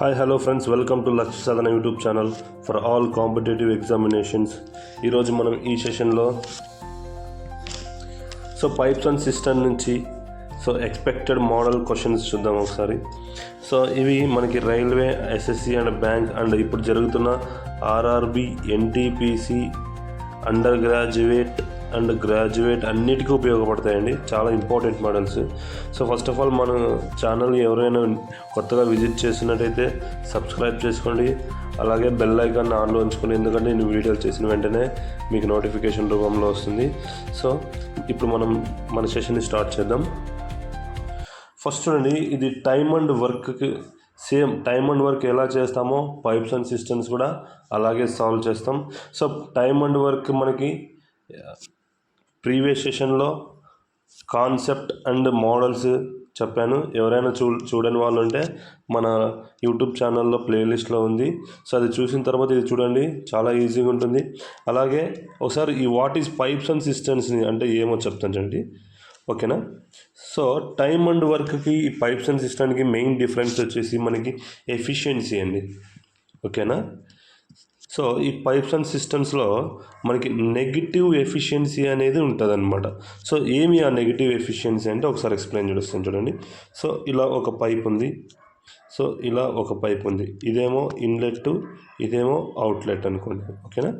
Hi, hello friends, welcome to Lakshya Sadhana YouTube channel for all competitive examinations. ఈరోజు మనం ఈ సెషన్లో pipes and system నుంచి expected model questions చూద్దాం ఒకసారి. ఇవి మనకి railway, SSC and bank and ఇప్పుడు జరుగుతున్న RRB, NTPC, under graduate and graduate అన్నిటికీ ఉపయోగపడతాయండి. చాలా important models. First of all మన ఛానల్ ఎవరైనా కొత్తగా విజిట్ చేసినట్టయితే సబ్స్క్రైబ్ చేసుకోండి, అలాగే బెల్ ఐకాన్ ఆన్లో ఉంచుకోండి, ఎందుకంటే నేను వీడియోలు చేసిన వెంటనే మీకు నోటిఫికేషన్ రూపంలో వస్తుంది. ఇప్పుడు మనం మన సెషన్ని స్టార్ట్ చేద్దాం. ఫస్ట్ చూడండి, ఇది టైమ్ అండ్ వర్క్కి సేమ్ టైమ్ అండ్ వర్క్ ఎలా చేస్తామో పైప్స్ అండ్ సిస్టమ్స్ కూడా అలాగే సాల్వ్ చేస్తాం. టైమ్ అండ్ వర్క్ మనకి ప్రీవియస్ సెషన్లో కాన్సెప్ట్ అండ్ మోడల్స్ చెప్పాను. ఎవరైనా చూడని వాళ్ళు ఉంటే మన యూట్యూబ్ ఛానల్లో ప్లేలిస్ట్లో ఉంది. అది చూసిన తర్వాత ఇది చూడండి, చాలా ఈజీగా ఉంటుంది. అలాగే ఒకసారి ఈ వాట్ ఈజ్ పైప్స్ అండ్ సిస్టమ్స్ని అంటే ఏమో చెప్తాను చూడండి, ఓకేనా. టైమ్ అండ్ వర్క్కి ఈ పైప్స్ అండ్ సిస్టమ్కి మెయిన్ డిఫరెన్స్ వచ్చేసి మనకి ఎఫిషియన్సీ అండి, ఓకేనా. ఈ పైప్స్ అండ్ సిస్టమ్స్లో మనకి నెగిటివ్ ఎఫిషియన్సీ అనేది ఉంటుంది అనమాట. ఏమి ఆ నెగిటివ్ ఎఫిషియన్సీ అంటే ఒకసారి ఎక్స్ప్లెయిన్ చేస్తాను చూడండి. ఇలా ఒక పైప్ ఉంది, ఇలా ఒక పైప్ ఉంది, ఇదేమో ఇన్లెట్, ఇదేమో అవుట్లెట్ అనుకోండి, ఓకేనా.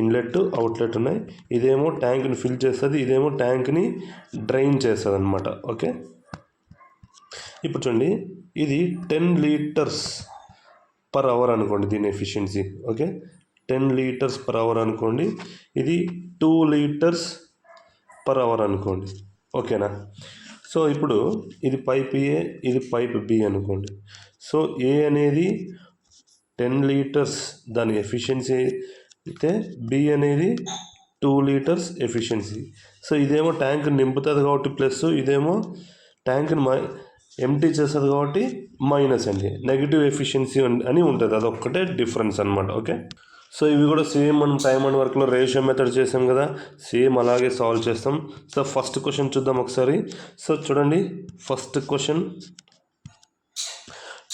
ఇన్లెట్, అవుట్లెట్ ఉన్నాయి. ఇదేమో ట్యాంక్ని ఫిల్ చేస్తుంది, ఇదేమో ట్యాంక్ని డ్రైన్ చేస్తుంది అనమాట, ఓకే. ఇప్పుడు చూడండి, ఇది 10 లీటర్స్ పర్ అవర్ అనుకోండి దీని efficiency, okay. 10 litres per hour అనుకోండి, ఇది 2 లీటర్స్ పర్ అవర్ అనుకోండి, ఓకేనా. ఇప్పుడు ఇది పైప్ ఏ, ఇది పైప్ బి అనుకోండి. ఏ అనేది 10 లీటర్స్ దాని ఎఫిషియన్సీ అయితే బి అనేది 2 లీటర్స్ ఎఫిషియన్సీ. ఇదేమో ట్యాంక్ నింపుతుంది కాబట్టి ప్లస్, ఇదేమో ట్యాంక్ని ఎంటీ చేస్తుంది కాబట్టి మైనస్ అండి. నెగిటివ్ ఎఫిషియన్సీ అని ఉంటుంది, అదొక్కటే డిఫరెన్స్ అనమాట, ఓకే. ఇవి కూడా సేమ్ మనం టైమ్ అండ్ వర్క్లో రేషియో మెథడ్ చేసాం కదా, సేమ్ అలాగే సాల్వ్ చేస్తాం. ఫస్ట్ క్వశ్చన్ చూద్దాం ఒకసారి. చూడండి, first question,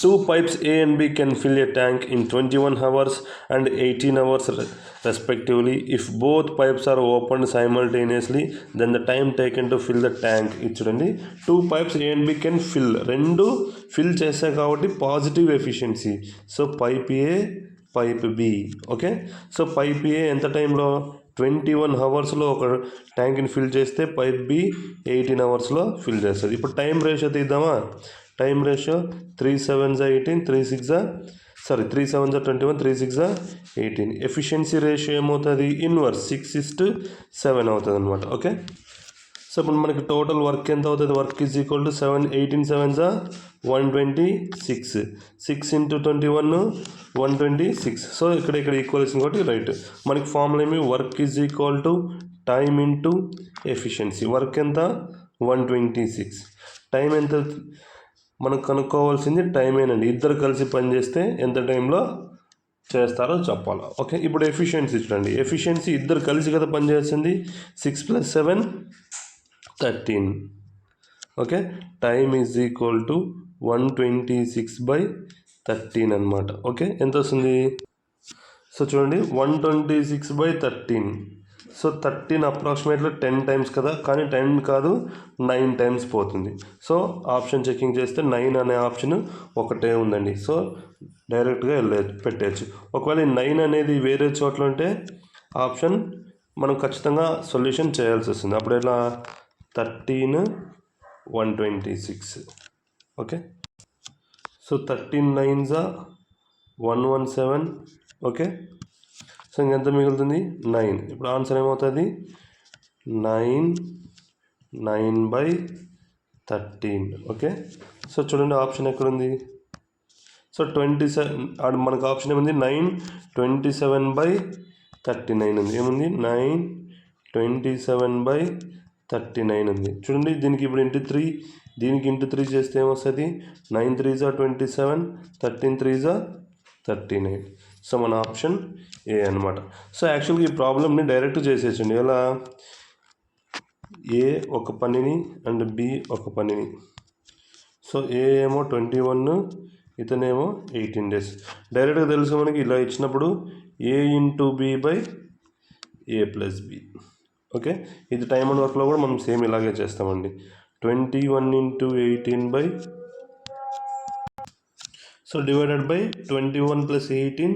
2 pipes A and B can fill a tank in 21 hours and 18 hours respectively. If both pipes are opened simultaneously, then the time taken to fill the tank. ఇది చూడండి, 2 pipes A and B can fill, రెండు fill చేస్తాయి కాబట్టి positive efficiency. Pipe A, pipe B, okay. Pipe A ఎంత టైంలో 21 అవర్స్లో ఒక ట్యాంక్ని ఫిల్ చేస్తే పైప్ బి 18 అవర్స్లో ఫిల్ చేస్తుంది. ఇప్పుడు టైం రేషియో తీద్దామా. Time ratio 3 7s 18, 3 7s 21, 3 6 18. Efficiency ratio ఏమవుతుంది, ఇన్వర్స్ 6:7 అవుతుంది అనమాట, ఓకే. ఇప్పుడు మనకి టోటల్ వర్క్ ఎంత అవుతుంది, work is equal to 18 7s 126, 6 × 21 126. ఇక్కడ ఈక్వల్ వచ్చింది కాబట్టి రైట్. మనకి ఫార్ములా ఏమి, work is equal to time into efficiency. Work ఎంత 126, టైం ఎంత మనకు కనుక్కోవాల్సింది టైమేనండి. ఇద్దరు కలిసి పనిచేస్తే ఎంత టైంలో చేస్తారో చెప్పాలి, ఓకే. ఇప్పుడు ఎఫిషియన్సీ చూడండి, ఎఫిషియన్సీ ఇద్దరు కలిసి కదా పనిచేస్తుంది, 6 + 7 13, okay. Time is equal to 126/13 అనమాట, ఓకే. ఎంత వస్తుంది, చూడండి 126/13. 13 అప్రాక్సిమేట్లీ 10 టైమ్స్ కదా, కానీ 10 కాదు 9 టైమ్స్ పోతుంది. ఆప్షన్ చెకింగ్ చేస్తే 9 అనే ఆప్షన్ ఒకటే ఉందండి. డైరెక్ట్గా పెట్టేయచ్చు. ఒకవేళ 9 అనేది వేరే చోట్ల ఉంటే ఆప్షన్ మనం ఖచ్చితంగా సొల్యూషన్ చేయాల్సి వస్తుంది. అప్పుడు ఎలా, 13 126, ఓకే. 13 9s 117, okay. ఇంకెంత మిగులుతుంది, 9. ఇప్పుడు ఆన్సర్ ఏమవుతుంది, 9/13, ఓకే. చూడండి ఆప్షన్ ఎక్కడుంది. 27, మనకు ఆప్షన్ ఏముంది, 9/27/39 ఉంది. ఏముంది, 9/27/39 ఉంది. చూడండి, దీనికి ఇప్పుడు ఇంటూ 3, దీనికి ఇంటూ 3 చేస్తే ఏమొస్తుంది, 9 3s 27, 13 3s 39. మన ఆప్షన్ ఏ అనమాట. యాక్చువల్గా ఈ ప్రాబ్లమ్ని డైరెక్ట్ చేసేసండి. ఎలా, ఏ ఒక పనిని అండ్ బి ఒక పనిని. ఏ ఏమో 21, ఇతనేమో 18 days. డైరెక్ట్గా తెలుసు మనకి ఇలా ఇచ్చినప్పుడు A/B/A+B. ఓకే, ఇది టైమ్ అండ్ వర్క్లో కూడా మనం సేమ్ ఇలాగే చేస్తామండి. 21 × 18 so divided by 21 + 18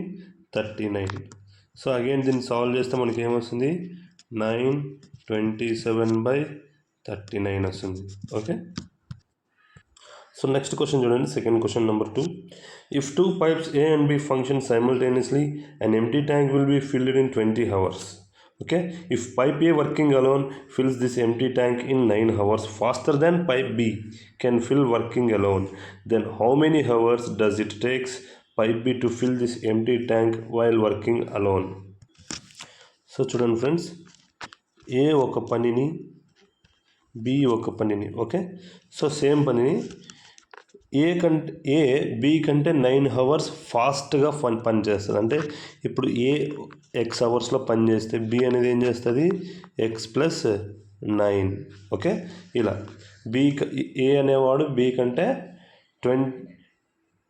39. So again దీన్ని సాల్వ్ చేస్తే మనకి ఏమొస్తుంది 927/39 వస్తుంది. ఓకే, సో నెక్స్ట్ క్వశ్చన్ చూడండి, second question number 2. If two pipes A and B function simultaneously, an empty tank will be filled in 20 hours. Okay, if pipe A working alone fills this empty tank in 9 hours faster than pipe B can fill working alone, then how many hours does it takes pipe B to fill this empty tank while working alone? So చూడండి friends, ఏ ఒక పనిని B ఒక పనిని, okay, so same పనిని A B కంటే 9 hours ఫాస్ట్గా పని చేస్తుంది. అంటే ఇప్పుడు ఏ X hours పని చేస్తే బి అనేది ఏం చేస్తుంది X + 9. ఓకే, ఇలా ఏ అనేవాడు బి కంటే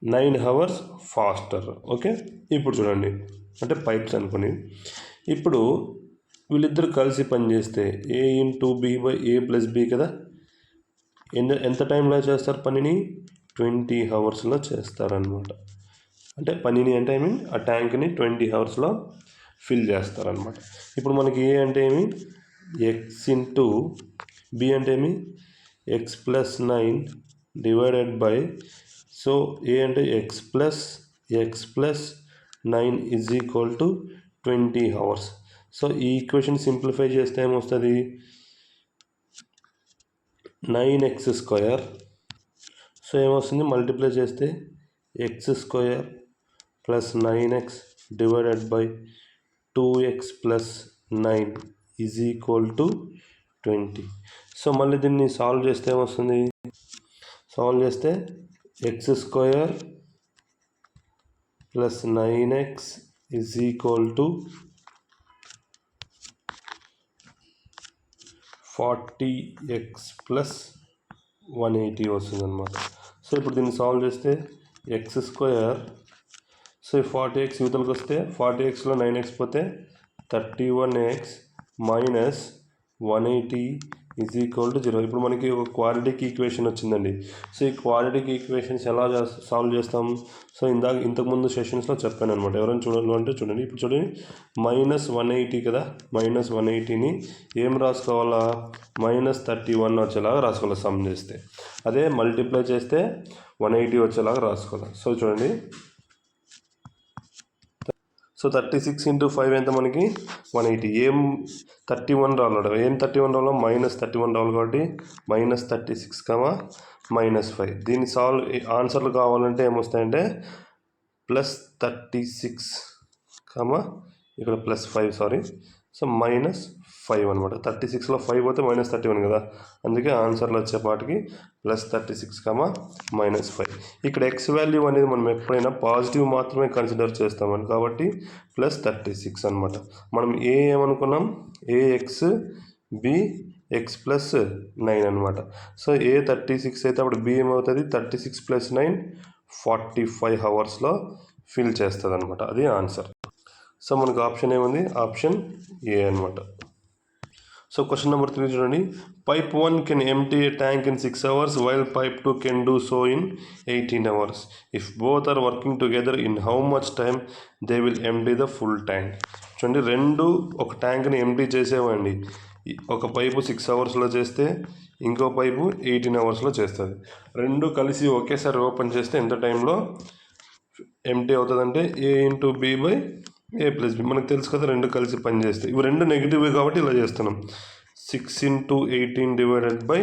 9 hours ఫాస్టర్. ఓకే, ఇప్పుడు చూడండి, అంటే పైప్స్ అనుకుని ఇప్పుడు వీళ్ళిద్దరు కలిసి పని చేస్తే A/B/A+B కదా, ఎంత టైంలో చేస్తారు పనిని 20 hours చేస్తారనమాట. అంటే పనిని అంటే ఆ ట్యాంక్ని 20 hours ఫిల్ చేస్తారనమాట. ఇప్పుడు మనకి ఏ అంటే ఏమి X × B అంటే ఏమి X + 9 డివైడెడ్ బై, సో ఏ అంటే X + 9 = 20 hours. సో ఈ ఈక్వేషన్ సింప్లిఫై చేస్తే ఏమొస్తుంది 9x². సో ఏమొస్తుంది మల్టిప్లై చేస్తే x² + 9x divided by 2x + 9 = 20. So మళ్ళీ దీన్ని సాల్వ్ చేస్తే ఏమొస్తుంది, సాల్వ్ చేస్తే x² + 9x = 40x + 180 వస్తుంది అనమాట. సో ఇప్పుడు దీన్ని సాల్వ్ చేస్తే x², సో 40x యూతలకు వస్తే 40xలో 9x పోతే 31x - 180 = 0. ఇప్పుడు మనకి ఒక క్వాడ్రాటిక్ ఈక్వేషన్ వచ్చిందండి. సో ఈ క్వాడ్రాటిక్ ఈక్వేషన్స్ ఎలా సాల్వ్ చేస్తాం, సో ఇంతకుముందు సెషన్స్లో చెప్పాను అనమాట. ఎవరైనా చూడాలి అంటే చూడండి. ఇప్పుడు చూడండి -180 కదా, -180ని ఏం రాసుకోవాలా -31 వచ్చేలాగా రాసుకోవాలి సమ్ చేస్తే. అదే మల్టిప్లై చేస్తే 180 వచ్చేలాగా రాసుకోవాలి. సో చూడండి, సో 36 × 5 ఎంత మనకి 180. ఏం 31 రావాలి, ఏం 31 రావాలి -31 రావాలి కాబట్టి -36, -5. దీన్ని ఆన్సర్లు కావాలంటే ఏమొస్తాయంటే +36, ఇక్కడ +5 సారీ, సో -5 అనమాట. 36లో 5 పోతే -31 కదా, అందుకే ఆన్సర్లు వచ్చేపాటికి +36, -5. ఇక్కడ x వాల్యూ అనేది మనం ఎప్పుడైనా పాజిటివ్ మాత్రమే కన్సిడర్ చేస్తామని, కాబట్టి +36 అనమాట. మనం ఏమనుకున్నాం AX, B X + 9 అనమాట. సో A 36 అయితే అప్పుడు B ఏమవుతుంది 36 + 9 45 hours ఫిల్ చేస్తుంది అనమాట. అది ఆన్సర్. సో మనకు ఆప్షన్ ఏముంది, ఆప్షన్ ఏ అనమాట. సో క్వశ్చన్ నెంబర్ 3 చూడండి. Pipe 1 can empty a tank in 6 hours while pipe 2 can do so in 18 hours. If both are working together, in how much time they will empty the full tank? చూడండి, రెండు ఒక ట్యాంక్ని empty చేసేవండి. ఒక pipe 6 hours చేస్తే ఇంకో pipe 18 hours చేస్తుంది. రెండు కలిసి ఒకేసారి ఓపెన్ చేస్తే ఎంత టైంలో ఎంప్టీ అవుతుందంటే A/B/A+B. మనకు తెలుసు కదా, రెండు కలిసి పని చేస్తే. ఇవి రెండు నెగిటివ్ కాబట్టి ఇలా చేస్తున్నాం. 6 × 18 డివైడెడ్ బై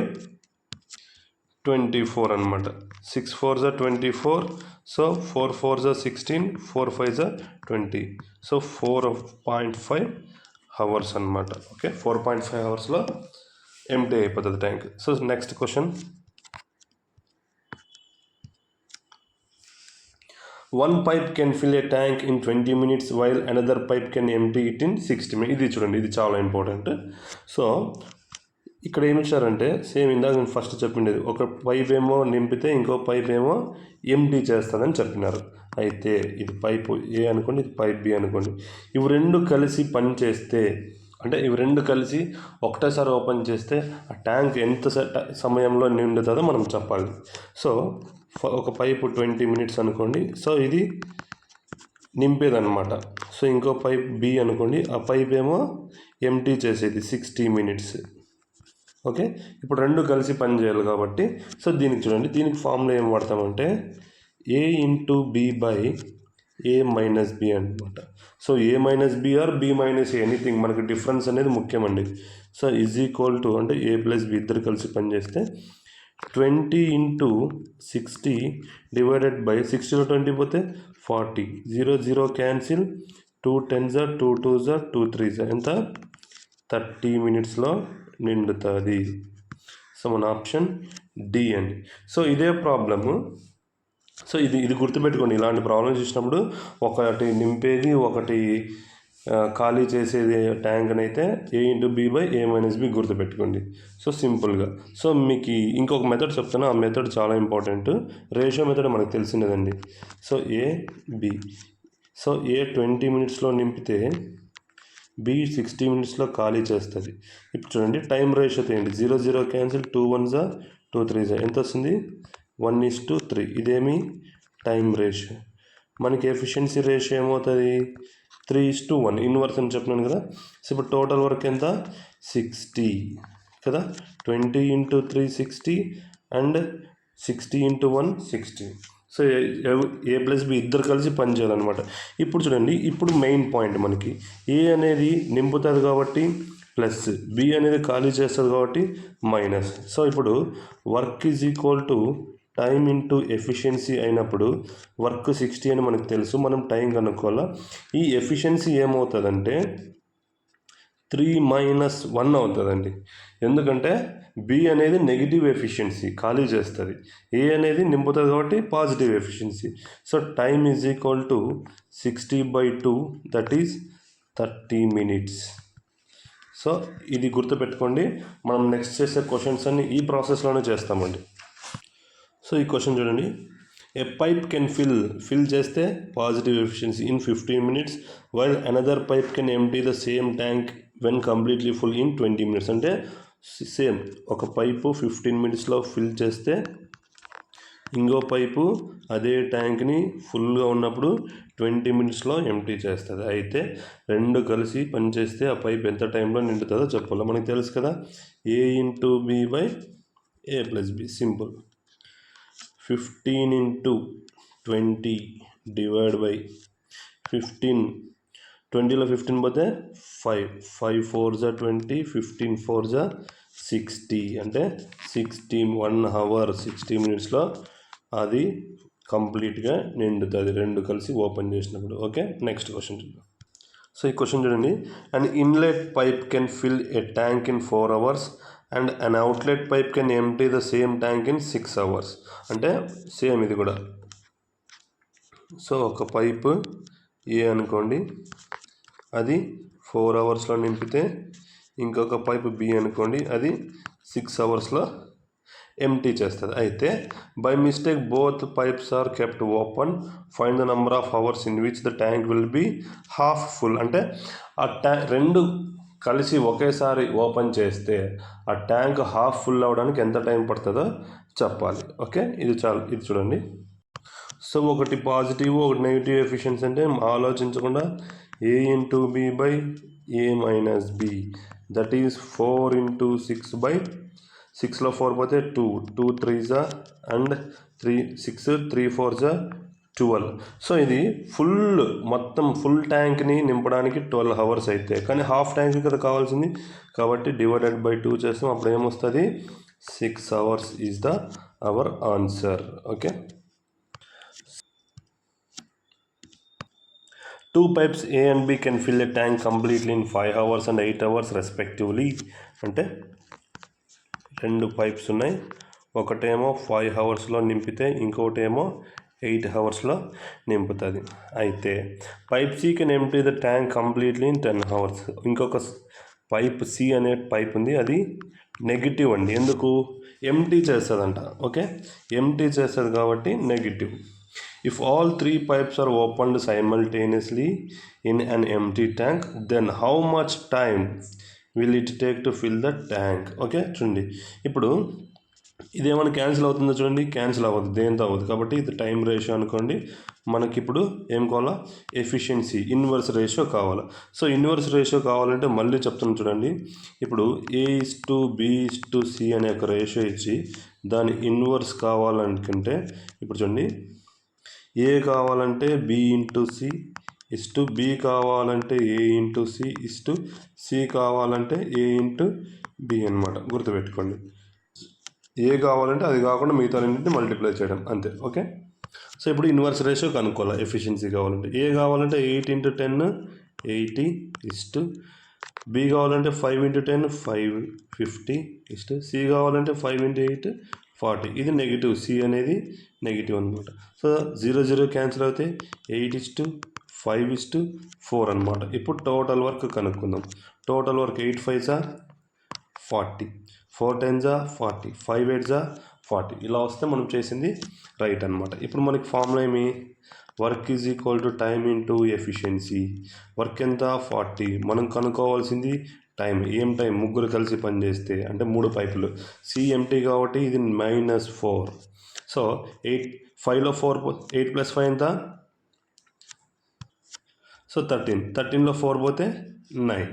24 అనమాట. 6 4s are 24, so 4 4s are 16, 4 5s are 20, so 4.5 hours అనమాట. ఓకే, 4.5 hours ఎంప్టీ అయిపోతుంది tank. So next question. One pipe can fill a tank in 20 minutes while another pipe can empty it in 60 minutes. ఇది చూడండి, ఇది చాలా important. So ఇక్కడ ఏమి ఇచ్చారంటే same ఇందాక నేను ఫస్ట్ చెప్పిండేది, ఒక పైప్ ఏమో నింపితే ఇంకో పైప్ ఏమో ఎంటీ చేస్తుందని చెప్పినారు. అయితే ఇది పైప్ ఏ అనుకోండి, ఇది పైప్ బి అనుకోండి. ఇవి రెండు కలిసి పని చేస్తే, అంటే ఇవి రెండు కలిసి ఒకటేసారి ఓపెన్ చేస్తే ఆ ట్యాంక్ ఎంత సమయంలో నిండుతుందో మనం చెప్పాలి. సో ఒక పైపు 20 minutes అనుకోండి, సో ఇది నింపేదన్నమాట. సో ఇంకో పైప్ బి అనుకోండి, ఆ పైప్ ఏమో ఎంటీ చేసేది 60 minutes. ఓకే, ఇప్పుడు రెండు కలిసి పని చేయాలి కాబట్టి, సో దీనికి చూడండి, దీనికి ఫార్ములా ఏం వాడతామంటే A into B by A minus B అనమాట. So A minus B or B minus A, anything, మనకి డిఫరెన్స్ అనేది ముఖ్యమండి. సో ఈజ్ ఈక్వల్ టు అంటే ఏ ప్లస్ బి ఇద్దరు కలిసి పనిచేస్తే 20 into 60 డివైడెడ్ బై 60లో 20 పోతే 40, 0 0 క్యాన్సిల్, 2 10s 2 2s 2 3s ఎంత 30 minutesలో నిండుతుంది. సో మన ఆప్షన్ డి అని. సో ఇదే ప్రాబ్లము. సో ఇది గుర్తుపెట్టుకోండి, ఇలాంటి ప్రాబ్లమ్ చూసినప్పుడు ఒకటి నింపేది ఒకటి ఖాళీ చేసేది ట్యాంక్ని అయితే A into B by A minus B గుర్తుపెట్టుకోండి. సో సింపుల్గా. సో మీకు ఇంకొక మెథడ్ చెప్తాను, ఆ మెథడ్ చాలా ఇంపార్టెంట్. రేషియో మెథడ్ మనకు తెలిసినదండి. సో ఏ బి, సో ఏ 20 minutesలో నింపితే బి 60 minutesలో ఖాళీ చేస్తుంది. ఇప్పుడు చూడండి టైం రేషియో తీయండి, 0 0 క్యాన్సిల్, 2 1s 2 3s ఎంత వస్తుంది 1:3. ఇదేమి టైం రేషియో. మనకి ఎఫిషియన్సీ రేషియో ఏమవుతుంది 3:1, ఇన్వర్స్ అని చెప్పినాను కదా. సో ఇప్పుడు టోటల్ వర్క్ ఎంత 60 కదా, 20 into 3 60 and 60 into 1 60. So A plus B ఇద్దరు కలిసి పని చేయాలన్నమాట. ఇప్పుడు చూడండి, ఇప్పుడు మెయిన్ పాయింట్ మనకి ఏ అనేది నింపుతుంది కాబట్టి ప్లస్, బి అనేది ఖాళీ చేస్తుంది కాబట్టి మైనస్. సో ఇప్పుడు work is equal to time into efficiency అయినప్పుడు వర్క్ 60 అని మనకు తెలుసు, మనం టైం కనుక్కోవాలా. ఈ ఎఫిషియన్సీ ఏమవుతుందంటే 3 - 1 అవుతుందండి. ఎందుకంటే బి అనేది నెగిటివ్ ఎఫిషియన్సీ ఖాళీ చేస్తుంది, ఏ అనేది నింపుతుంది కాబట్టి positive efficiency. So time is equal to 60/2, that is 30 minutes. So ఇది గుర్తుపెట్టుకోండి, మనం నెక్స్ట్ చేసే క్వశ్చన్స్ అన్ని ఈ ప్రాసెస్లోనే చేస్తామండి. సో ఈ క్వశ్చన్ చూడండి, ఏ పైప్ కెన్ ఫిల్ చేస్తే positive efficiency in 15 minutes, while another pipe can empty the same tank when completely full in 20 minutes. అంటే సేమ్ ఒక పైపు 15 minutesలో ఫిల్ చేస్తే ఇంకో పైపు అదే ట్యాంక్ని ఫుల్గా ఉన్నప్పుడు 20 minutesలో ఎంప్టీ చేస్తుంది. అయితే రెండు కలిసి పనిచేస్తే ఆ పైప్ ఎంత టైంలో నిండుతుందో చెప్పాలి. మనకి తెలుసు కదా, A into B by A plus B. Simple. 15 into 20 divide by 15, 20లో 15 పోతే 5, 5 4s 20, 15 4s 60, అంటే 1 hour 60 minutesలో అది కంప్లీట్గా నిండుతుంది రెండు కలిసి ఓపెన్ చేసినప్పుడు. ఓకే, నెక్స్ట్ క్వశ్చన్ చూద్దాం. సో ఈ క్వశ్చన్ చూడండి, an inlet pipe can fill a tank in 4 hours and an outlet pipe can empty the same tank in 6 hours. అంటే సేమ్ ఇది కూడా. సో ఒక పైపు ఏ అనుకోండి, అది 4 hours నింపితే ఇంకొక పైపు బి అనుకోండి, అది 6 hours ఎంప్టీ చేస్తుంది. అయితే by mistake both pipes are kept open, find the number of hours in which the tank will be half full. అంటే ఆ రెండు కలిసి ఒకేసారి ఓపెన్ చేస్తే ఆ ట్యాంక్ హాఫ్ ఫుల్ అవ్వడానికి ఎంత టైం పడుతుందో చెప్పాలి. ఓకే, ఇది చూడండి. సో ఒకటి పాజిటివ్ ఒకటి నెగిటివ్ ఎఫిషియన్సీ అంటే ఆలోచించకుండా A into B by A minus B, that is 4 into 6/6లో 4 పోతే 2, 2 3s అండ్ 3 6 3 4s 12. సో ఇది మొత్తం ఫుల్ ట్యాంక్ని నింపడానికి 12 hours అయితే, కానీ హాఫ్ ట్యాంక్ కదా కావాల్సింది కాబట్టి డివైడెడ్ బై 2 చేస్తాం, అప్పుడు ఏమొస్తుంది 6 hours is our answer. Okay, 2 pipes A and B can fill a tank completely in 5 hours and 8 hours respectively. అంటే రెండు పైప్స్ ఉన్నాయి, ఒకటేమో 5 hours నింపితే ఇంకోటేమో 8 hours నింపుతుంది. అయితే pipe C can empty the tank completely in 10 hours. ఇంకొక pipe C అనే పైప్ ఉంది, అది నెగిటివ్ అండి. ఎందుకు? ఎంటీ చేస్తుందంట. ఓకే, ఎంటీ చేస్తుంది కాబట్టి negative. If all 3 pipes are opened simultaneously in an empty tank, then how much time will it take to fill the tank? Okay, చూడండి ఇప్పుడు ఇదేమైనా క్యాన్సిల్ అవుతుందో చూడండి, క్యాన్సిల్ అవ్వదు, దేంతో అవ్వదు. కాబట్టి ఇది టైం రేషియో అనుకోండి. మనకి ఇప్పుడు ఏం కావాలా? ఎఫిషియన్సీ, ఇన్వర్స్ రేషియో కావాలి. సో ఇన్వర్స్ రేషియో కావాలంటే మళ్ళీ చెప్తాను చూడండి. ఇప్పుడు A:B:C అనే ఒక రేషియో ఇచ్చి దాని ఇన్వర్స్ కావాలనుకుంటే ఇప్పుడు చూడండి, ఏ కావాలంటే B:C ఇస్టు B కావాలంటే A:C ఇస్టు C కావాలంటే A:B అనమాట. గుర్తుపెట్టుకోండి, ఏ కావాలంటే అది కాకుండా మిగతా రెండింటిని మల్టిప్లై చేయడం అంతే. ఓకే, సో ఇప్పుడు ఇన్వర్స్ రేషియో కనుక్కోవాలి. ఎఫిషియన్సీ కావాలంటే ఏ కావాలంటే 8 × 10 80 ఇస్టు B కావాలంటే 5 × 10 550 ఇస్టు C కావాలంటే 5 × 8 40. ఇది నెగిటివ్, C అనేది నెగిటివ్ అనమాట. సో 0 0 క్యాన్సిల్ అవుతే 8:5:4 అనమాట. ఇప్పుడు టోటల్ వర్క్ కనుక్కుందాం. Total work 8 5s 40, 4 10s 40, 5 8s 40. ఇలా వస్తే మనం చేసింది రైట్ అనమాట. ఇప్పుడు మనకి ఫార్ములా ఏమి? Work is equal to time into efficiency. Work ఎంత? 40. మనం కనుక్కోవాల్సింది టైం. ఏం టైం? ముగ్గురు కలిసి పనిచేస్తే, అంటే 3 పైపులు. CMT కాబట్టి ఇది -4. సో 5లో 4 8 + 5 ఎంత? సో 13. 13లో 4 పోతే 9.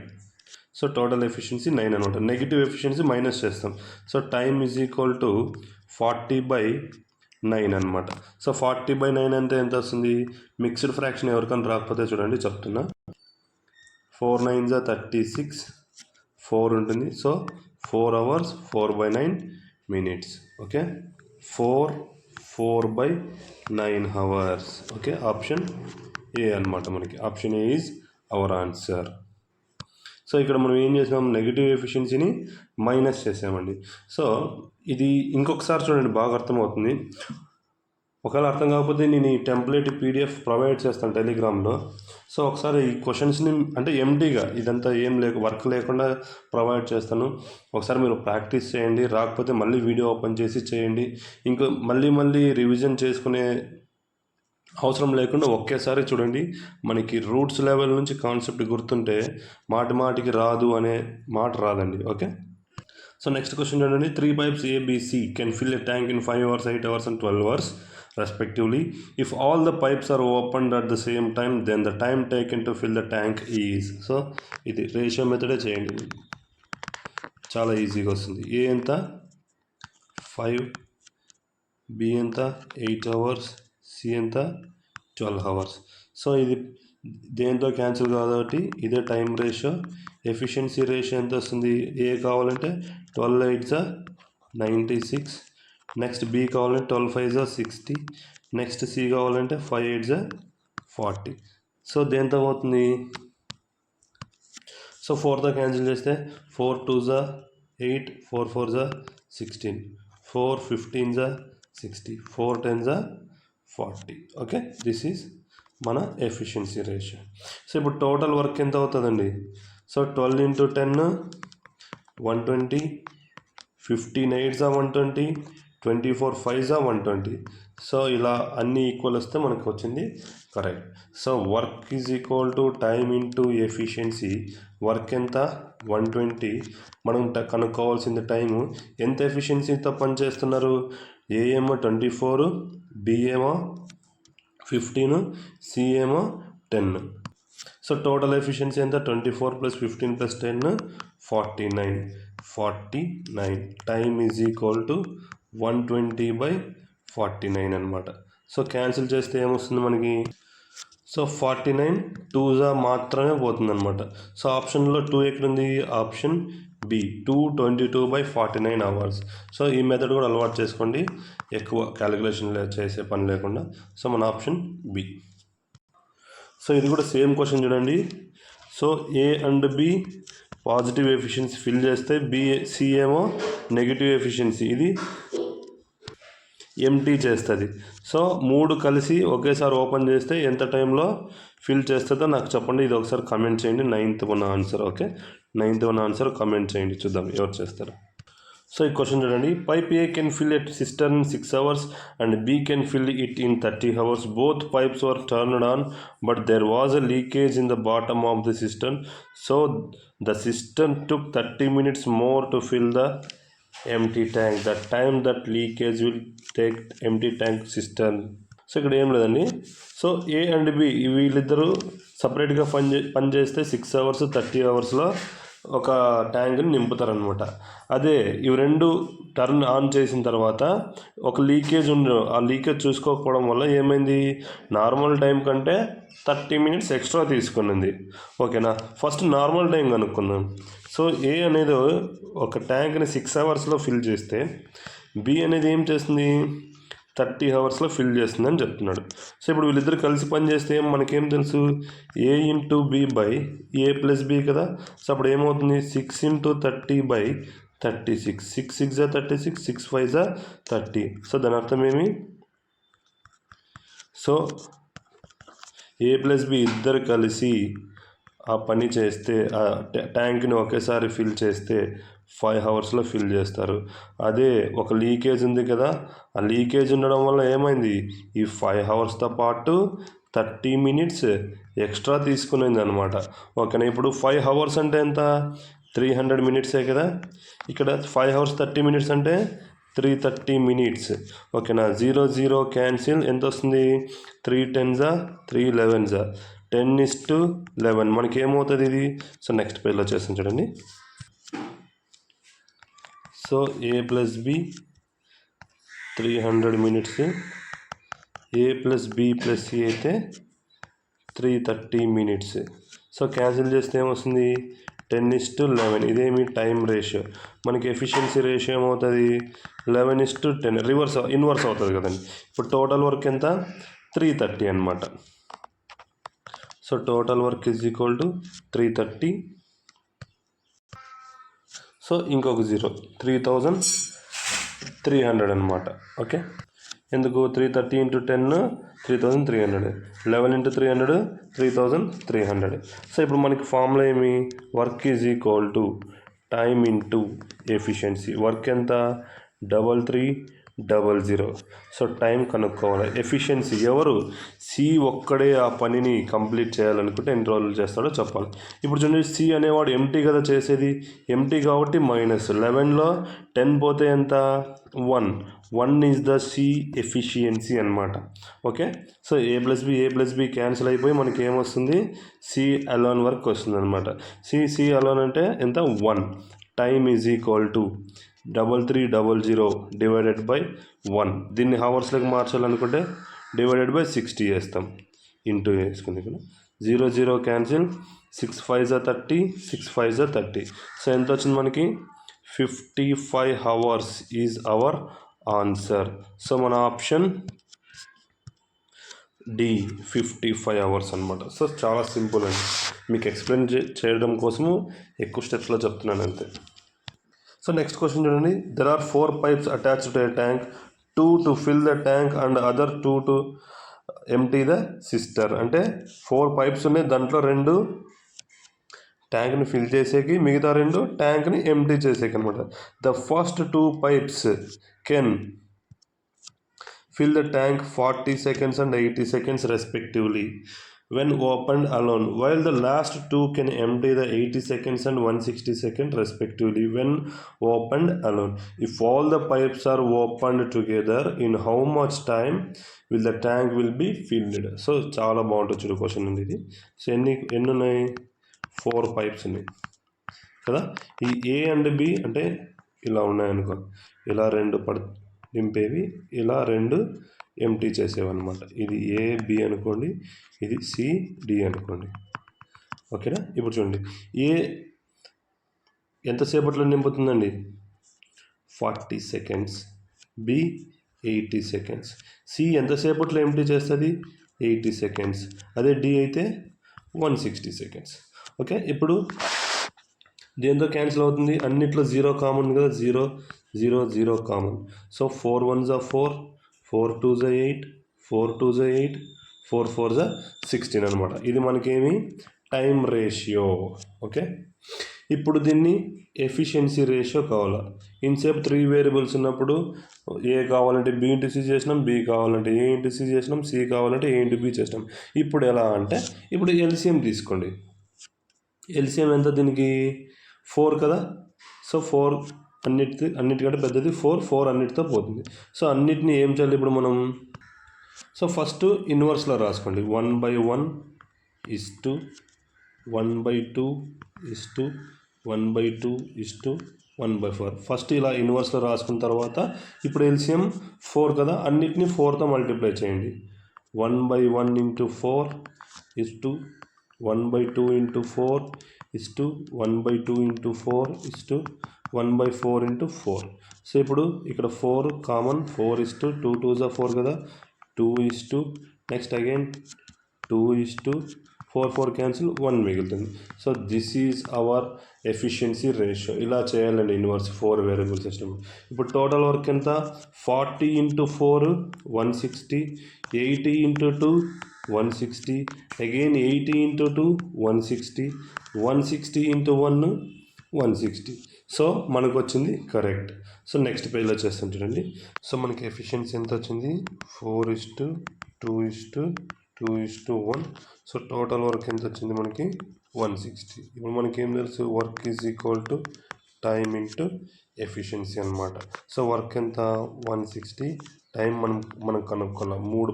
సో టోటల్ ఎఫిషియన్సీ 9 అనమాట. నెగిటివ్ ఎఫిషియన్సీ మైనస్ చేస్తాం. So time is equal to 40/9 అనమాట. సో 40/9 అంటే ఎంత వస్తుంది? మిక్స్డ్ ఫ్రాక్షన్ ఎవరికైనా రాకపోతే చూడండి చెప్తున్నా. 4 9s 36, 4 ఉంటుంది. So 4 hours 4/9 minutes. Okay, 4/9 hours. Okay, option A అనమాట. మనకి option A is our answer. So ఇక్కడ మనం ఏం చేసాం? నెగిటివ్ ఎఫిషియన్సీని మైనస్ చేసామండి. సో ఇది ఇంకొకసారి చూడండి, బాగా అర్థమవుతుంది. ఒకవేళ అర్థం కాకపోతే నేను ఈ టెంప్లెట్ PDF ప్రొవైడ్ చేస్తాను టెలిగ్రామ్లో. సో ఒకసారి ఈ క్వశ్చన్స్ని అంటే ఎంటీగా ఇదంతా ఏం వర్క్ లేకుండా ప్రొవైడ్ చేస్తాను. ఒకసారి మీరు ప్రాక్టీస్ చేయండి. రాకపోతే మళ్ళీ వీడియో ఓపెన్ చేసి చేయండి. ఇంకో మళ్ళీ రివిజన్ చేసుకునే అవసరం లేకుండా ఒకేసారి చూడండి. మనకి రూట్స్ లెవెల్ నుంచి కాన్సెప్ట్ గుర్తుంటే మాటికి రాదు అనే మాట రాదండి. ఓకే, సో నెక్స్ట్ క్వశ్చన్ చూడండి. 3 pipes ABC can fill a tank in 5 hours, 8 hours and 12 hours respectively. If all the pipes are opened at the same time, then the time taken to fill the tank is. So ఇది ratio మెథడే చేయండి, చాలా ఈజీగా వస్తుంది. ఏ ఎంత? 5, B ఎంత? 8 hours, C ఎంత? 12 hours. So ఇది దేంతో క్యాన్సిల్ కాబట్టి ఇదే టైం రేషియో. ఎఫిషియన్సీ రేషియో ఎంత వస్తుంది? ఏ కావాలంటే 12 8s 96, నెక్స్ట్ B కావాలంటే 12 5s 60, నెక్స్ట్ C కావాలంటే 5 8s 40. సో దేంతో పోతుంది? సో 4తో క్యాన్సిల్ చేస్తే 4 2s 8, 4 4s 16, 4 15s 60, 4 10s 40. Okay, this is మన ఎఫిషియన్సీ రేషియో. సో ఇప్పుడు టోటల్ వర్క్ ఎంత అవుతుందండి? So 12 × 10 120, 15 8s 120, 24 5s 120. సో ఇలా అన్ని ఈక్వల్ వస్తే మనకు వచ్చింది correct. So work is equal to time into efficiency. Work ఎంత? 120. మనం కనుక్కోవాల్సింది టైము. ఎంత ఎఫిషియన్సీతో పనిచేస్తున్నారు? ఏ ఏమో 24, B ఏమో 15, C ఏమో 10. సో టోటల్ ఎఫిషియన్సీ ఎంత? 24 + 15 + 10 49. టైమ్ ఈజ్ ఈక్వల్ టు 120/49 అనమాట. సో క్యాన్సిల్ చేస్తే ఏమొస్తుంది మనకి? సో 49 2s మాత్రమే పోతుంది అనమాట. సో ఆప్షన్లో 2 ఎక్కడుంది? Option B 222/49 hours. సో ఈ మెథడ్ కూడా అలవాటు చేసుకోండి, ఎక్కువ క్యాలిక్యులేషన్ చేసే పని లేకుండా. సో మన ఆప్షన్ B. సో ఇది కూడా సేమ్ క్వశ్చన్ చూడండి. So A and B positive efficiency fill చేస్తే C ఏమో నెగిటివ్ ఎఫిషియన్సీ, ఇది ఎంటీ చేస్తుంది. సో 3 కలిసి ఒకేసారి ఓపెన్ చేస్తే ఎంత టైంలో ఫిల్ చేస్తుందో నాకు చెప్పండి. ఇది ఒకసారి కమెంట్ చేయండి. 9th one answer. Okay, 9th one answer comment చేయండి, చూద్దాం ఎవరు చేస్తారు. సో ఈ క్వశ్చన్ చూడండి, pipe A can fill at cistern in 6 hours and B can fill it in 30 hours. Both pipes were turned on, but there was a leakage in the bottom of the cistern. So the cistern took 30 minutes more to fill the empty tank. The time that leakage will take empty tank cistern. So ఇక్కడ ఏం లేదండి. So A and B వీళ్ళిద్దరూ సపరేట్గా పనిచేస్తే 6 hours 30 hours ఒక ట్యాంక్ని నింపుతారనమాట. అదే ఇవి రెండు టర్న్ ఆన్ చేసిన తర్వాత ఒక లీకేజ్ ఆ లీకేజ్ చూసుకోకపోవడం వల్ల ఏమైంది, నార్మల్ టైం కంటే 30 minutes ఎక్స్ట్రా తీసుకున్నది. ఓకేనా, ఫస్ట్ నార్మల్ టైం కనుక్కుందాం. సో ఏ అనేది ఒక ట్యాంక్ని 6 hours ఫిల్ చేస్తే బి అనేది ఏం చేస్తుంది, 30 hours ఫిల్ చేస్తుంది అని చెప్తున్నాడు. సో ఇప్పుడు వీళ్ళిద్దరు కలిసి పని చేస్తే మనకేం తెలుసు, A into B by A plus B కదా. సో అప్పుడు ఏమవుతుంది, 6 into 30/36, 6 6 36, 6 5 30. సో దాని అర్థం ఏమి, సో ఏ ప్లస్ బి ఇద్దరు కలిసి ఆ పని చేస్తే ఆ ట్యాంక్ని ఒకేసారి ఫిల్ చేస్తే 5 hours ఫిల్ చేస్తారు. అదే ఒక లీకేజ్ ఉంది కదా, ఆ లీకేజ్ ఉండడం వల్ల ఏమైంది, ఈ 5 hours పాటు 30 minutes ఎక్స్ట్రా తీసుకునేది అనమాట. ఓకేనా, ఇప్పుడు 5 hours అంటే ఎంత, 300 minutes కదా. ఇక్కడ 5 hours 30 minutes అంటే 330 minutes. ఓకేనా, 0 0 క్యాన్సిల్, ఎంత వస్తుంది, 3 10s 3 11s 10:11. మనకి ఏమవుతుంది ఇది. సో నెక్స్ట్ పేజ్లో చేస్తాను చూడండి. So A plus B 300 minutes, A plus B plus C అయితే 330 minutes. సో క్యాన్సిల్ చేస్తే ఏమొస్తుంది, 10:11. ఇదేమి టైం రేషియో, మనకి ఎఫిషియన్సీ రేషియో ఏమవుతుంది, 11:10. ఇన్వర్స్ అవుతుంది కదండి. ఇప్పుడు టోటల్ వర్క్ ఎంత, 330 అనమాట. So total work is equal to 330. So ఇంకొక 0, 3300 అనమాట. ఓకే, ఎందుకు 330 into 10 3300, 11 into 300 3300. సో ఇప్పుడు మనకి ఫార్ములా ఏమి, work is equal to time into efficiency. Work ఎంత, 3300. సో టైం కనుక్కోవాలి. ఎఫిషియన్సీ ఎవరు, సి ఒక్కడే ఆ పనిని కంప్లీట్ చేయాలనుకుంటే ఎన్ని రోజులు చేస్తాడో చెప్పాలి. ఇప్పుడు చూడండి, సి అనేవాడు ఎంటీ కదా చేసేది, ఎంటీ కాబట్టి -11లో 10 పోతే ఎంత, 1 ఈజ్ ద సి ఎఫిషియన్సీ అనమాట. Okay, so A plus B cancel అయిపోయి మనకి ఏమొస్తుంది, సి అలోన్ వర్క్ వస్తుంది అనమాట. సి అలోన్ అంటే ఎంత, 1. Time is equal to 3300 divided by 1. దీన్ని హవర్స్లోకి మార్చాలనుకుంటే డివైడెడ్ బై 60 వేస్తాం, ఇంటూ వేసుకుంది ఇక్కడ. 0 0 క్యాన్సిల్, 6 5s 30, 6 5s 30. సో ఎంత వచ్చింది మనకి, 55 hours is our answer. So మన ఆప్షన్ డి 55 hours అనమాట. సో చాలా సింపుల్ అండి, మీకు ఎక్స్ప్లెయిన్ చేయడం కోసము ఎక్కువ స్టెప్స్లో చెప్తున్నాను అంతే. సో నెక్స్ట్ క్వశ్చన్ చూడండి, there are 4 pipes attached to a tank, 2 to fill the tank and other 2 to empty the cistern. అంటే 4 pipes ఉన్నాయి, దాంట్లో 2 ట్యాంక్ని ఫిల్ చేసేకి, మిగతా 2 ట్యాంక్ని ఎంటీ చేసేకి అనమాట. The first 2 pipes can fill the tank 40 seconds and 80 seconds respectively when opened alone, while the last 2 can empty the 80 seconds and 160 seconds respectively when opened alone. If all the pipes are opened together, in how much time will the tank will be filled? So చాలా బాగుంటుంది చూడు question ఉంది ఇది. So ఎన్ని ఉన్నాయి, 4 pipes ఉన్నాయి కదా. ఈ ఏ అండ్ బి అంటే ఇలా ఉన్నాయనుకో, ఇలా 2 నింపేవి, ఇలా 2 ఎంటీ చేసేవన్నమాట. ఇది ఏ బి అనుకోండి, ఇది సి డి అనుకోండి. ఓకేనా, ఇప్పుడు చూడండి, ఏ ఎంతసేపట్లో నింపుతుందండి, 40 seconds, బి 80 seconds, సి ఎంతసేపట్లో ఎంటీ చేస్తుంది, 80 seconds, అదే డి అయితే 160 seconds. ఓకే, ఇప్పుడు దేంతో క్యాన్సిల్ అవుతుంది, అన్నిట్లో 0 కామన్ కదా, 0 0 0 common. So 4 1s 4, 4 2s 8, 4 2s 8, 4 4s 16 అనమాట. ఇది మనకేమి టైం రేషియో. ఓకే, ఇప్పుడు దీన్ని ఎఫిషియన్సీ రేషియో కావాలా. ఇన్సేపు 3 వేరియబుల్స్ ఉన్నప్పుడు ఏ కావాలంటే బి ఇంటూ సి చేసినాం, బి కావాలంటే ఏ ఇంటూ సి చేసినాం, సి కావాలంటే ఏ ఇంటూ బి చేసినాం. ఇప్పుడు ఎలా అంటే ఇప్పుడు ఎల్సిఎం తీసుకోండి. ఎల్సిఎం ఎంత దీనికి 4 కదా. సో 4 అన్నిటికంటే పెద్దది 4 అన్నిటితో పోతుంది. సో అన్నిటిని ఏం చేయాలి ఇప్పుడు మనం. సో ఫస్ట్ ఇన్వర్స్లో రాసుకోండి. 1/1 = 1/2 = 1/2 = 1/4. ఫస్ట్ ఇలా ఇన్వర్స్లో రాసుకున్న తర్వాత ఇప్పుడు ఎల్సిఎం 4 కదా, అన్నిటిని 4తో మల్టిప్లై చేయండి. 1/1 × 4 = 1/2 × 4 = 1/2 × 4 = 1/4 × 4. సో ఇప్పుడు ఇక్కడ 4 కామన్, 4 = 2 2s are 4 కదా, 2 నెక్స్ట్ అగైన్ 2 4 క్యాన్సిల్, 1 మిగులుతుంది. So this is our efficiency ratio. ఇలా చేయాలండి ఇన్వర్స్ 4 వేరియబుల్ సిస్టమ్. ఇప్పుడు టోటల్ వర్క్ ఎంత, 40 × 4 160, 80 × 2 160, అగైన్ 80 × 2 160, 160 × 1 160. సో మనకు వచ్చింది కరెక్ట్. సో నెక్స్ట్ పేజ్లో చేస్తాం చూడండి. సో మనకి ఎఫిషియన్సీ ఎంత వచ్చింది, 4:2:2:1. సో టోటల్ వర్క్ ఎంత వచ్చింది మనకి 160. ఇప్పుడు మనకి ఏం తెలుసు, work is equal to time into efficiency అనమాట. సో వర్క్ ఎంత 160, టైం మనం కనుక్కోవాలి. 4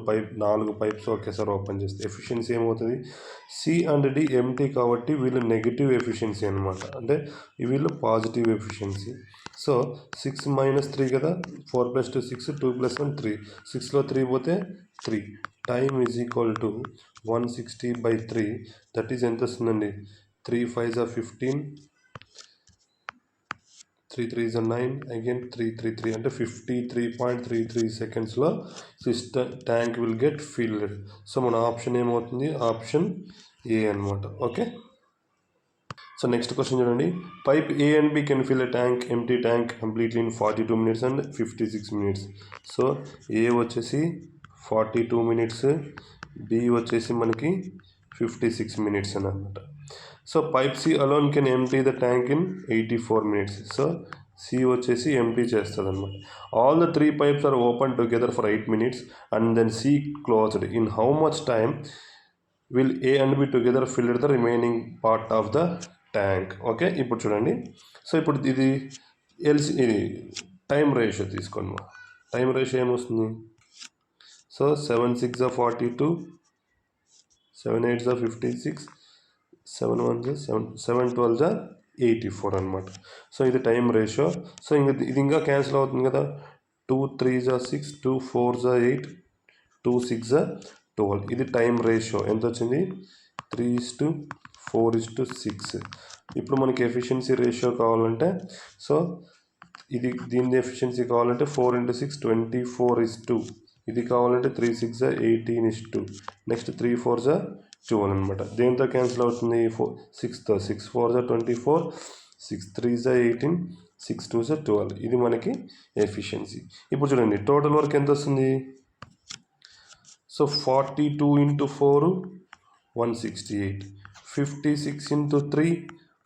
పైప్స్ ఒకేసారి ఓపెన్ చేస్తే ఎఫిషియన్సీ ఏమవుతుంది, సి అండ్ డి ఎంటీ కాబట్టి వీళ్ళు నెగిటివ్ ఎఫిషియన్సీ అనమాట, అంటే వీళ్ళు పాజిటివ్ ఎఫిషియన్సీ. సో 6 - 3 కదా, 4 + 2 6, 2 + 1 3, 6లో 3 పోతే 3. Time is equal to 160/3, that is ఎంత వస్తుందండి, 3 5s are 15, 3 3s are 9, again 3 3 3 అంటే 53.33 సెకండ్స్లో tank will get filled. So మన ఆప్షన్ ఏమవుతుంది, ఆప్షన్ ఏ అనమాట. ఓకే. సో నెక్స్ట్ క్వశ్చన్ చూడండి. Pipe A and B can fill a tank, empty tank completely in 42 minutes and 56 minutes. So A వచ్చేసి 42 minutes, B వచ్చేసి మనకి 56 minutes అని అనమాట. So pipe C alone can empty the tank in 84 minutes. So C వచ్చేసి empty చేస్తుంది అనమాట. All the 3 pipes are open together for 8 minutes and then C closed. In how much time will A and B together filled the remaining part of the tank. Okay. ఇప్పుడు చూడండి. So ఇప్పుడు ఇది time ratio తీసుకోండి. Time ratio ఏమొస్తుంది, so 7 6s are 42, 7 8s are 56, 7 1s are 7, 7 12s are 84 అనమాట. So ఇది time ratio. So ఇది ఇంకా క్యాన్సిల్ అవుతుంది కదా, 2 3s are 6, 2 4s are 8, 2 6s are 12. ఇది టైం రేషియో ఎంత వచ్చింది, 3:4:6. ఇప్పుడు మనకి ఎఫిషియన్సీ రేషియో కావాలంటే, సో దీని ఎఫిషియన్సీ కావాలంటే 4 × 6 24:2. ఇది కావాలంటే 3 6s are 18:2. Next 3 4s are 12 అనమాట. దేంతో క్యాన్సిల్ అవుతుంది, 6తో, 6 4s are 24, 6 3s are 18, 6 2s are 12. ఇది మనకి ఎఫిషియన్సీ. ఇప్పుడు చూడండి టోటల్ వర్క్ ఎంత వస్తుంది, సో 42 × 4 168, 56 × 3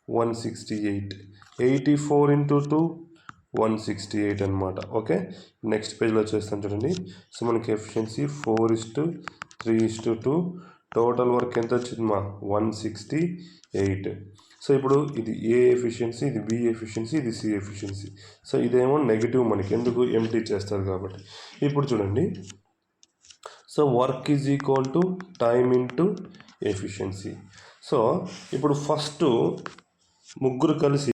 168, 84 × 2 168 అనమాట. ఓకే. నెక్స్ట్ పేజ్లో చేస్తాను చూడండి. సో మనకి ఎఫిషియన్సీ 4:3:2. టోటల్ వర్క్ ఎంత వచ్చింది మా 168. సో ఇప్పుడు ఇది ఏ ఎఫిషియన్సీ, ఇది బి ఎఫిషియన్సీ, ఇది సి ఎఫిషియన్సీ. సో ఇదేమో నెగిటివ్ మనకి, ఎందుకు ఎంటీ చేస్తారు కాబట్టి. ఇప్పుడు చూడండి. So work is equal to time into efficiency. So ఇప్పుడు ఫస్ట్ ముగ్గురు కలిసి,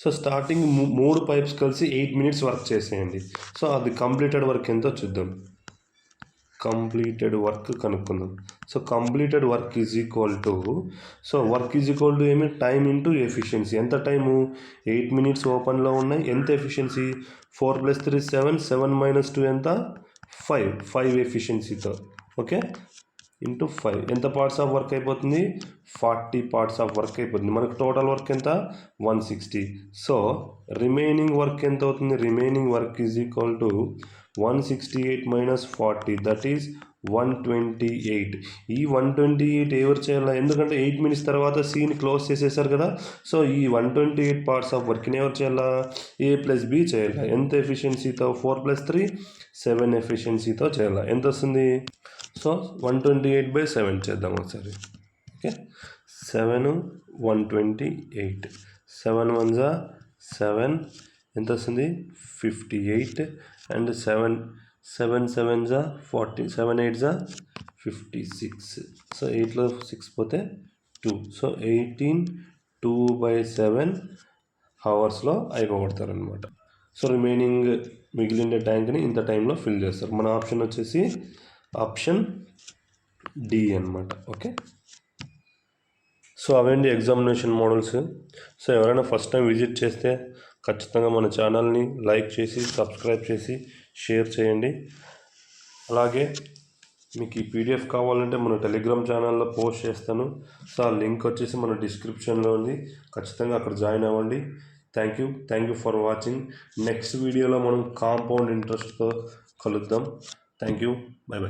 సో స్టార్టింగ్ 3 pipes కలిసి 8 minutes వర్క్ చేసేయండి. సో అది కంప్లీటెడ్ వర్క్ ఎంతో చూద్దాం. కంప్లీటెడ్ వర్క్ కనుక్కుందాం. So completed work is equal to, so work is equal to ఏమి, టైమ్ ఇంటూ ఎఫిషియన్సీ. ఎంత టైము, 8 minutes ఓపెన్లో ఉన్నాయి. ఎంత ఎఫిషియన్సీ, 4 + 3 7, 7 - 2 ఎంత, 5 ఎఫిషియన్సీతో. ఓకే. ఇంటూ 5 ఎంత పార్ట్స్ ఆఫ్ వర్క్ అయిపోతుంది, 40 parts ఆఫ్ వర్క్ అయిపోతుంది. మనకు టోటల్ వర్క్ ఎంత, 160. సో రిమైనింగ్ వర్క్ ఎంత అవుతుంది, remaining work is equal to 168 - 40, that is 128. ఈ 128 ఎవరు చేయాలి? ఎందుకంటే 8 మినిట్స్ తర్వాత సీని క్లోజ్ చేసేసారు కదా. సో ఈ 128 పార్ట్స్ ఆఫ్ వర్క్ని ఎవరు చేయాలా? A+B చేయాలి. ఎంత ఎఫిషియన్సీతో? 4+3 7 ఎఫిషియన్సీతో చేయాలి. ఎంత వస్తుంది? సో 128/7 చేద్దాం ఒకసారి. ఓకే, 7 128, 7 1s 7, ఎంత వస్తుంది? 58, అండ్ 7 7s 40, 7 8s 56. సో 8లో 6 పోతే 2. సో 18 2/7 అవర్స్లో అయిపోగొడతారనమాట. సో రిమైనింగ్ మిగిలిన ట్యాంక్ని ఇంత టైంలో ఫిల్ చేస్తారు. మన ఆప్షన్ వచ్చేసి ఆప్షన్ డి అనమాట. ఓకే, సో అవేంటి ఎగ్జామినేషన్ మోడల్స్. సో ఎవరైనా ఫస్ట్ టైం విజిట్ చేస్తే ఖచ్చితంగా మన ఛానల్ని లైక్ చేసి సబ్స్క్రైబ్ చేసి షేర్ చేయండి. అలాగే మీకు ఈ పీడిఎఫ్ కావాలంటే మన టెలిగ్రామ్ ఛానల్లో పోస్ట్ చేస్తాను. సో ఆ లింక్ వచ్చేసి మన డిస్క్రిప్షన్లో ఉంది, ఖచ్చితంగా అక్కడ జాయిన్ అవ్వండి. Thank you for watching. Next వీడియోలో మనం కాంపౌండ్ ఇంట్రెస్ట్తో కలుద్దాం. Thank you, by.